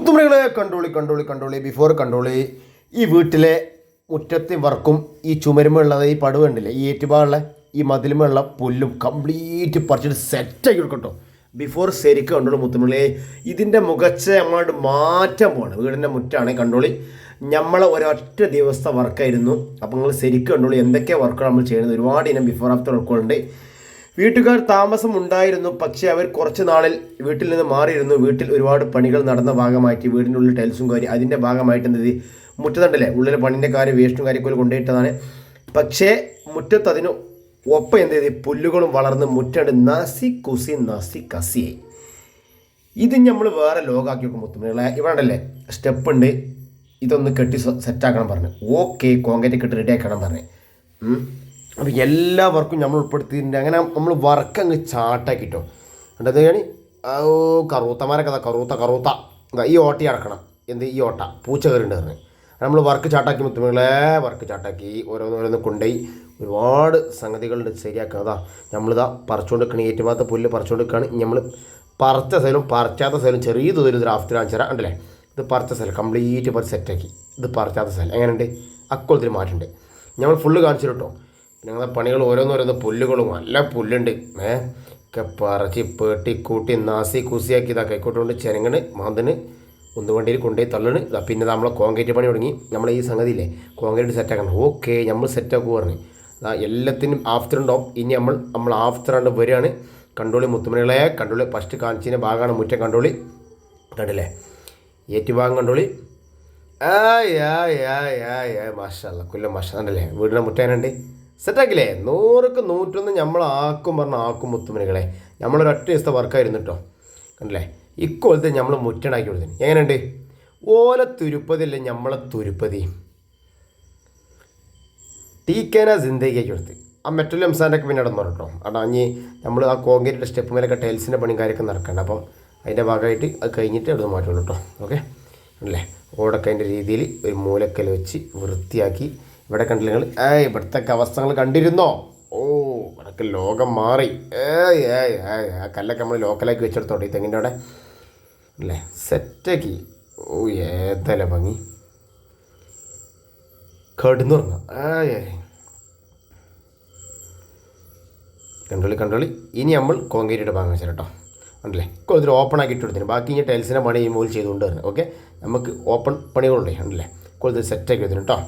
മുത്തുമണികളെ കണ്ടോളി ബിഫോർ കണ്ടോളി. ഈ വീട്ടിലെ മുറ്റത്തെ വർക്കും ഈ ചുമരുമുള്ളത് ഈ പടുവ് ഉണ്ടല്ലേ, ഈ ഏറ്റുപാടുള്ള ഈ മതിലുമുള്ള പുല്ലും കംപ്ലീറ്റ് പറിച്ചിട്ട് സെറ്റാക്കി കൊടുക്കട്ടോ. ബിഫോർ ശരിക്കും കണ്ടോളൂ മുത്തുമണികളെ, ഇതിൻ്റെ മുഖച്ച നമ്മളോട് മാറ്റം പോവാണ്. വീടിൻ്റെ മുറ്റാണ് കണ്ടോളി. നമ്മളെ ഒരൊറ്റ ദിവസത്തെ വർക്കായിരുന്നു. അപ്പോൾ നിങ്ങൾ ശരിക്കും കണ്ടോളൂ എന്തൊക്കെ വർക്കാണ് നമ്മൾ ചെയ്യുന്നത്. ഒരുപാട് ഇനം ബിഫോർ ആഫ്റ്റർ വർക്കുകളുണ്ട്. വീട്ടുകാർ താമസം ഉണ്ടായിരുന്നു, പക്ഷേ അവർ കുറച്ച് നാളിൽ വീട്ടിൽ നിന്ന് മാറിയിരുന്നു. വീട്ടിൽ ഒരുപാട് പണികൾ നടന്ന ഭാഗമായിട്ട് വീടിൻ്റെ ഉള്ളിൽ ടൈൽസും കാര്യം അതിൻ്റെ ഭാഗമായിട്ട് എന്ത് മുറ്റത്തുണ്ടല്ലേ ഉള്ളിലെ പണിൻ്റെ കാര്യം വേസ്റ്റും കാര്യമൊക്കെ കൊണ്ടുപോയിട്ടതാണ്. പക്ഷേ മുറ്റത്ത് അതിന് ഒപ്പം എന്ത് ചെയ്ത് പുല്ലുകളും വളർന്ന് മുറ്റണ്ട് നസി കസിയായി. ഇത് നമ്മൾ വേറെ ലോകാക്കി വെക്കും മുത്തുമണികളെ. ഇവിടെ ഉണ്ടല്ലേ സ്റ്റെപ്പ് ഉണ്ട്, ഇതൊന്ന് കെട്ടി സെറ്റാക്കണം പറഞ്ഞു. ഓക്കെ, കോൺക്രീറ്റ് കെട്ടി റെഡി ആക്കണം പറഞ്ഞു. അപ്പോൾ എല്ലാ വർക്കും നമ്മൾ ഉൾപ്പെടുത്തിയിട്ടുണ്ട്. അങ്ങനെ നമ്മൾ വർക്ക് അങ്ങ് ചാട്ടാക്കിട്ടോ. കണ്ടത് കാണി കറൂത്തമാരൊക്കെ കറൂത്ത ഈ ഓട്ടി അടക്കണം. എന്ത് ഈ ഓട്ട പൂച്ച കയറിണ്ട് പറഞ്ഞ് നമ്മൾ വർക്ക് ചാട്ടാക്കി മുത്തുമണികളെ വർക്ക് ചാട്ടാക്കി ഓരോന്നോരോന്ന് കൊണ്ടുപോയി ഒരുപാട് സംഗതികളുണ്ട് ശരിയാക്കുക. അതാ നമ്മളിതാ പറിച്ചുകൊണ്ട് നിൽക്കണ ഏറ്റുഭാഗത്തെ പുല്ല് പറിച്ചുകൊണ്ട് നിൽക്കുകയാണ്. നമ്മൾ പറിച്ച സ്ഥലവും പറിച്ചാത്ത സ്ഥലവും ചെറിയ തോതിൽ ദ്രാഫ്റ്റ് കാണിച്ചു തരാം. ഉണ്ടല്ലേ, ഇത് പറിച്ച സ്ഥലം കംപ്ലീറ്റ് പറിച്ച് സെറ്റാക്കി. ഇത് പറിച്ചാത്ത സ്ഥലം എങ്ങനെയുണ്ട്, അക്കൊളത്തിൽ മാറ്റുണ്ട്. നമ്മൾ ഫുള്ള് കാണിച്ചു കേട്ടോ. ഞങ്ങളുടെ പണികൾ ഓരോന്നോരോന്ന് പുല്ലുകളും നല്ല പുല്ലുണ്ട്. ഒക്കെ പറിച്ച് പേട്ടി കൂട്ടി നാസി കുസിയാക്കി ഇതാ കൈക്കോട്ടുകൊണ്ട് ചെരങ്ങണ് മാന്തന് ഉന്തുവണ്ടിയിൽ കൊണ്ടുപോയി തള്ളണ്. പിന്നെ നമ്മളെ കോൺക്രീറ്റ് പണി തുടങ്ങി. നമ്മളെ ഈ സംഗതിയില്ലേ കോൺക്രീറ്റ് സെറ്റാക്കണം. ഓക്കെ, നമ്മൾ സെറ്റാക്കുക പറഞ്ഞു. എല്ലാത്തിനും ആഫ്റ്റർ ഉണ്ടാവും. ഇനി നമ്മൾ ആഫ്റ്റർ ആണ്ട് വരികയാണ്. കണ്ടോളി മുത്തുമണികളെ കണ്ടോളി. ഫസ്റ്റ് കാണിച്ചതിൻ്റെ ഭാഗമാണ് മുറ്റം കണ്ടോളി. കണ്ടില്ലേ ഏറ്റുഭാഗം കണ്ടോളി. മാഷല്ല കൊല്ലം മാഷ കണ്ടല്ലേ വീടിൻ്റെ മുറ്റേനുണ്ട് സെറ്റാക്കില്ലേ. 100ക്ക് 101 നമ്മളാക്കും ആക്കും മുത്തുമണികളെ. നമ്മളൊരൊറ്റ ദിവസത്തെ വർക്കായിരുന്നു കേട്ടോ. കണ്ടില്ലേ ഇക്കൊല്ലത്തെ നമ്മൾ മുറ്റണ്ടാക്കി കൊടുത്തു. എങ്ങനെയുണ്ട് ഓല തുരുപ്പതില്ലേ നമ്മളെ തുരുപ്പതി ടീക്കേന ജിന്ദഗിയാക്കി കൊടുത്ത്. ആ മെറ്റൽ എംസാൻ്റെ ഒക്കെ പിന്നെ ഇടന്നു കേട്ടോ. കാരണം അഞ്ഞ് നമ്മൾ ആ കോൺക്രീറ്റ് സ്റ്റെപ്പ് മേലൊക്കെ ടൈൽസിൻ്റെ പണിയും കാര്യമൊക്കെ നടക്കണ്ട. അപ്പം അതിൻ്റെ ഭാഗമായിട്ട് അത് കഴിഞ്ഞിട്ട് എടുത്ത് മാറ്റുള്ളൂ കേട്ടോ. ഓക്കെ അല്ലേ, ഓടൊക്കെ അതിൻ്റെ രീതിയിൽ ഒരു മൂലക്കൽ വെച്ച് വൃത്തിയാക്കി. ഇവിടെ കണ്ടില്ല നിങ്ങൾ ഇവിടുത്തെ അവസ്ഥകൾ കണ്ടിരുന്നോ? ഓ ഇവിടൊക്കെ ലോകം മാറി. ആ കല്ലൊക്കെ നമ്മൾ ലോക്കലാക്കി വെച്ചെടുത്തോട്ടെ ഈ തെങ്ങിൻ്റെ അവിടെ അല്ലേ സെറ്റാക്കി. ഓ ഏതല്ല ഭംഗി കടുന്നുറങ്ങാം. കണ്ടോളി. ഇനി നമ്മൾ കോൺക്രീറ്റിൻ്റെ ഭാഗം വെച്ചാൽ കേട്ടോ. ഉണ്ടല്ലേ ഇതിൽ ഓപ്പൺ ആക്കി ഇട്ട് കൊടുത്തിന്. ബാക്കി ഇനി ടൈൽസിൻ്റെ പണി ചെയ്യുമ്പോൾ ചെയ്തുകൊണ്ട് വരുന്നത്. ഓക്കെ, നമുക്ക് ഓപ്പൺ പണികളുണ്ടേ. ഉണ്ടല്ലേ ഇത് സെറ്റാക്കി വെച്ചിന് കേട്ടോ.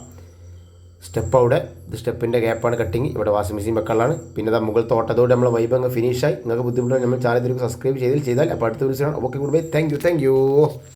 സ്റ്റെപ്പ് അവിടെ ഇത് സ്റ്റെപ്പിൻ്റെ ഗ്യാപ്പാണ് കട്ടിങ്. ഇവിടെ വാഷിംഗ് മെഷീൻ വെക്കാനുള്ളതാണ്. പിന്നെ അത് മുകൾ തോട്ടത്തോടെ നമ്മൾ വൈബ് അങ്ങ് ഫിനിഷായി. നിങ്ങൾക്ക് ബുദ്ധിമുട്ടാണ് നമ്മൾ ചാനൽ സബ്സ്ക്രൈബ് ചെയ്താൽ അപ്പോൾ അടുത്ത ദിവസമാണ്. Okay, good bye, thank you.